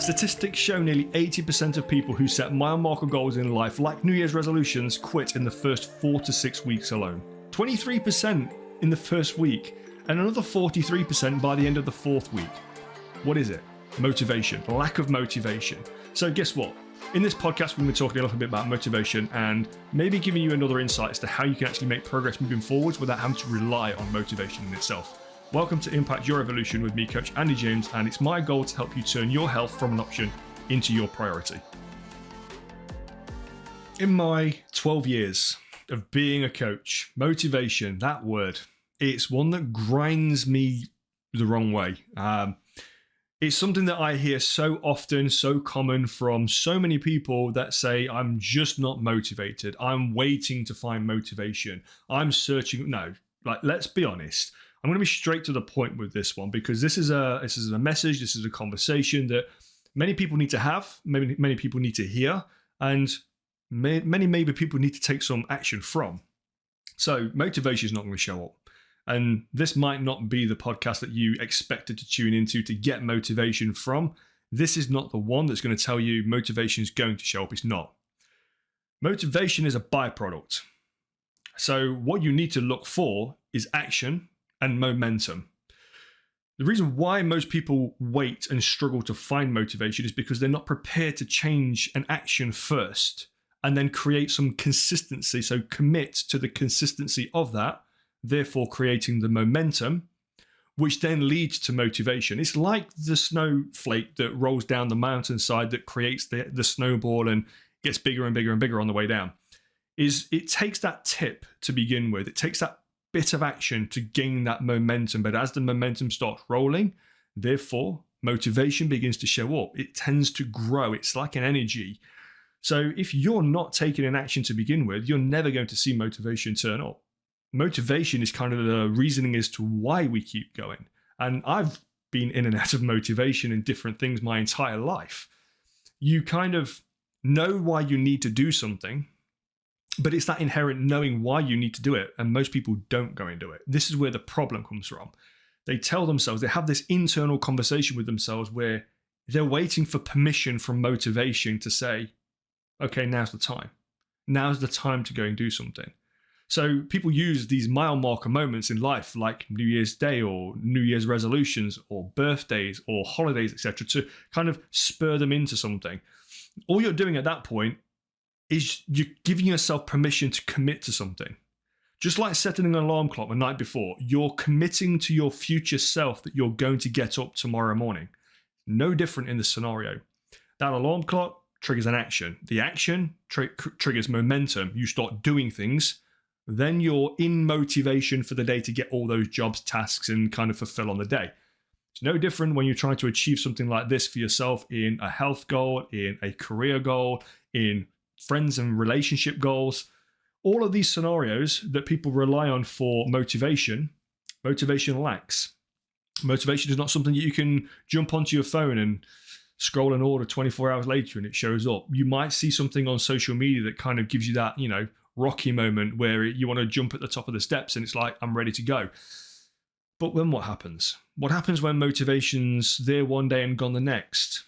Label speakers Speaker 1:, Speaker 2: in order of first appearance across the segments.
Speaker 1: Statistics show nearly 80% of people who set mile marker goals in life, like New Year's resolutions, quit in the first 4 to 6 weeks alone. 23% in the first week, and another 43% by the end of the fourth week. What is it? Motivation. Lack of motivation. So guess what? In this podcast, we're going to be talking a little bit about motivation and maybe giving you another insight as to how you can actually make progress moving forwards without having to rely on motivation in itself. Welcome to Impact Your Evolution with me, Coach Andy James, and it's my goal to help you turn your health from an option into your priority. In my 12 years of being a coach, motivation, that word, it's one that grinds me the wrong way. It's something that I hear so often, so common from so many people that say, I'm just not motivated. I'm waiting to find motivation. I'm searching. No, let's be honest. I'm going to be straight to the point with this one because this is a message, this is a conversation that many people need to have, many people need to hear, and maybe people need to take some action from. So motivation is not going to show up. And this might not be the podcast that you expected to tune into to get motivation from. This is not the one that's going to tell you motivation is going to show up. It's not. Motivation is a byproduct. So what you need to look for is action and momentum. The reason why most people wait and struggle to find motivation is because they're not prepared to change an action first and then create some consistency. So commit to the consistency of that, therefore creating the momentum, which then leads to motivation. It's like the snowflake that rolls down the mountainside that creates the snowball and gets bigger and bigger and bigger on the way down. It takes that tip to begin with. It takes that bit of action to gain that momentum. But as the momentum starts rolling, therefore, motivation begins to show up. It tends to grow. It's like an energy. So if you're not taking an action to begin with, you're never going to see motivation turn up. Motivation is kind of the reasoning as to why we keep going. And I've been in and out of motivation in different things my entire life. You kind of know why you need to do something, but it's that inherent knowing why you need to do it. And most people don't go and do it. This is where the problem comes from. They tell themselves, they have this internal conversation with themselves where they're waiting for permission from motivation to say, okay, now's the time. Now's the time to go and do something. So people use these mile marker moments in life like New Year's Day or New Year's resolutions or birthdays or holidays, etc., to kind of spur them into something. All you're doing at that point is you're giving yourself permission to commit to something. Just like setting an alarm clock the night before, you're committing to your future self that you're going to get up tomorrow morning. No different in this scenario. That alarm clock triggers an action. The action triggers momentum. You start doing things. Then you're in motivation for the day to get all those jobs, tasks, and kind of fulfill on the day. It's no different when you're trying to achieve something like this for yourself in a health goal, in a career goal, in friends and relationship goals. All of these scenarios that people rely on for motivation lacks. Motivation is not something that you can jump onto your phone and scroll an order 24 hours later and it shows up. You might see something on social media that kind of gives you that, Rocky moment where you want to jump at the top of the steps and it's like, I'm ready to go. But then what happens? What happens when motivation's there one day and gone the next?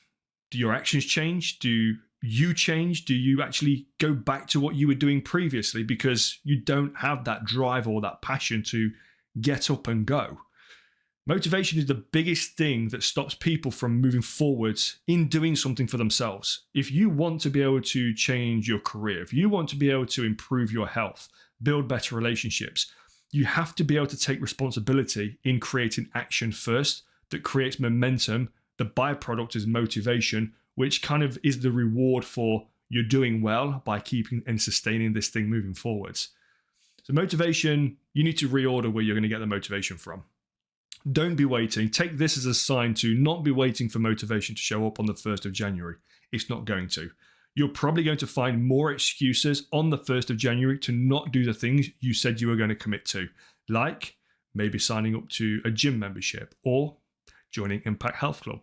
Speaker 1: Do your actions change? Do you change? Do you actually go back to what you were doing previously because you don't have that drive or that passion to get up and go? Motivation is the biggest thing that stops people from moving forwards in doing something for themselves. If you want to be able to change your career, if you want to be able to improve your health, build better relationships, you have to be able to take responsibility in creating action first that creates momentum. The byproduct is motivation, which kind of is the reward for you're doing well by keeping and sustaining this thing moving forwards. So motivation, you need to reorder where you're going to get the motivation from. Don't be waiting. Take this as a sign to not be waiting for motivation to show up on the 1st of January. It's not going to. You're probably going to find more excuses on the 1st of January to not do the things you said you were going to commit to, like maybe signing up to a gym membership or joining Impact Health Club.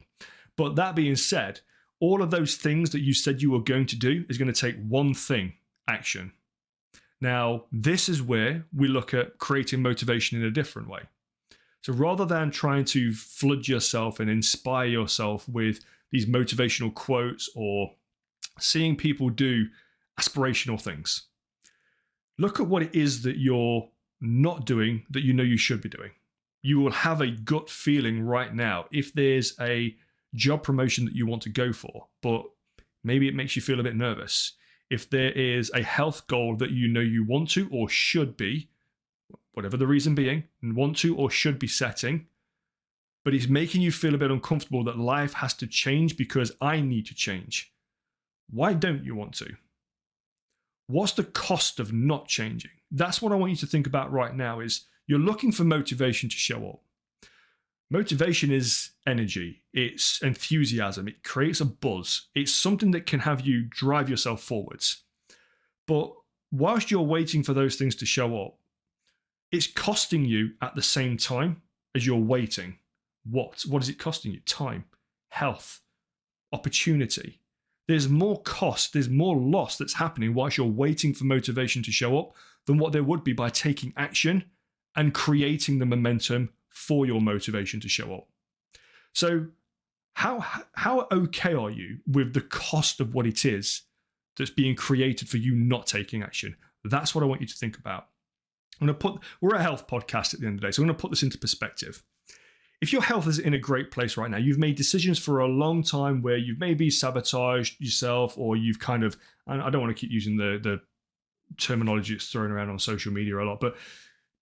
Speaker 1: But that being said, all of those things that you said you were going to do is going to take one thing, action. Now, this is where we look at creating motivation in a different way. So rather than trying to flood yourself and inspire yourself with these motivational quotes or seeing people do aspirational things, look at what it is that you're not doing that you know you should be doing. You will have a gut feeling right now if there's a job promotion that you want to go for, but maybe it makes you feel a bit nervous. If there is a health goal that you know you want to or should be, whatever the reason being, and want to or should be setting, but it's making you feel a bit uncomfortable that life has to change because I need to change. Why don't you want to? What's the cost of not changing? That's what I want you to think about right now. Is you're looking for motivation to show up. Motivation is energy. It's enthusiasm. It creates a buzz. It's something that can have you drive yourself forwards. But whilst you're waiting for those things to show up, it's costing you at the same time as you're waiting. What is it costing you? Time, health, opportunity. There's more cost, there's more loss that's happening whilst you're waiting for motivation to show up than what there would be by taking action and creating the momentum for your motivation to show up. So how okay are you with the cost of what it is that's being created for you not taking action? That's what I want you to think about. We're a health podcast at the end of the day, so I'm going to put this into perspective. If your health is in a great place right now, you've made decisions for a long time where you've maybe sabotaged yourself, or you've kind of, I don't want to keep using the terminology that's thrown around on social media a lot, but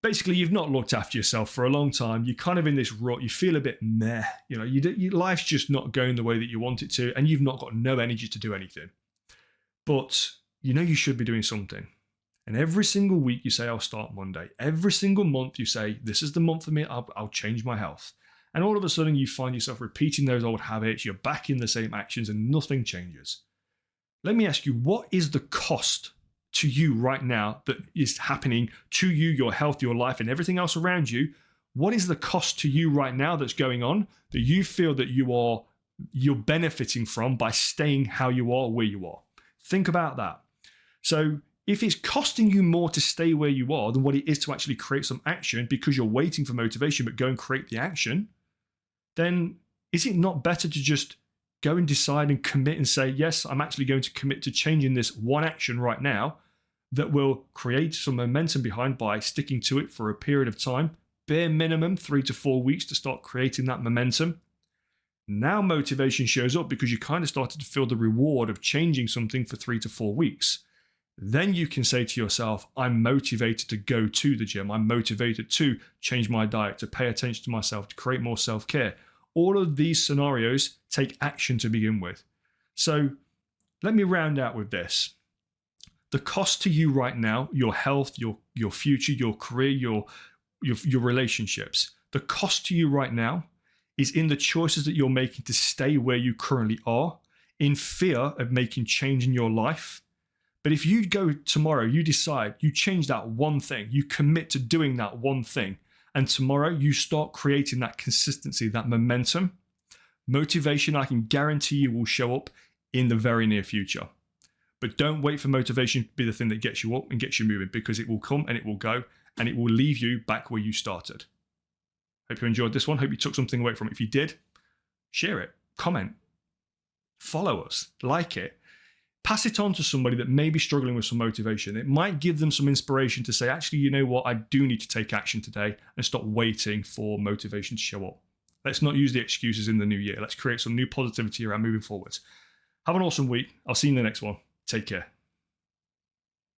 Speaker 1: basically you've not looked after yourself for a long time. You're kind of in this rut. You feel a bit meh. Your life's just not going the way that you want it to, and you've not got no energy to do anything. But you should be doing something. And every single week you say, I'll start Monday. Every single month you say, this is the month for me, I'll change my health. And all of a sudden you find yourself repeating those old habits, you're back in the same actions and nothing changes. Let me ask you, what is the cost to you right now that is happening to you, your health, your life, and everything else around you? What is the cost to you right now that's going on that you feel that you're benefiting from by staying how you are, where you are? Think about that. So if it's costing you more to stay where you are than what it is to actually create some action because you're waiting for motivation but go and create the action, then is it not better to just go and decide and commit and say, yes, I'm actually going to commit to changing this one action right now that will create some momentum behind by sticking to it for a period of time, bare minimum 3 to 4 weeks to start creating that momentum. Now motivation shows up because you kind of started to feel the reward of changing something for 3 to 4 weeks. Then you can say to yourself, I'm motivated to go to the gym. I'm motivated to change my diet, to pay attention to myself, to create more self-care. All of these scenarios take action to begin with. So let me round out with this. The cost to you right now, your health, your future, your career, your relationships, the cost to you right now is in the choices that you're making to stay where you currently are, in fear of making change in your life. But if you go tomorrow, you decide, you change that one thing, you commit to doing that one thing, and tomorrow you start creating that consistency, that momentum, motivation, I can guarantee you will show up in the very near future. But don't wait for motivation to be the thing that gets you up and gets you moving, because it will come and it will go and it will leave you back where you started. Hope you enjoyed this one. Hope you took something away from it. If you did, share it, comment, follow us, like it. Pass it on to somebody that may be struggling with some motivation. It might give them some inspiration to say, actually, you know what? I do need to take action today and stop waiting for motivation to show up. Let's not use the excuses in the new year. Let's create some new positivity around moving forwards. Have an awesome week. I'll see you in the next one. Take care.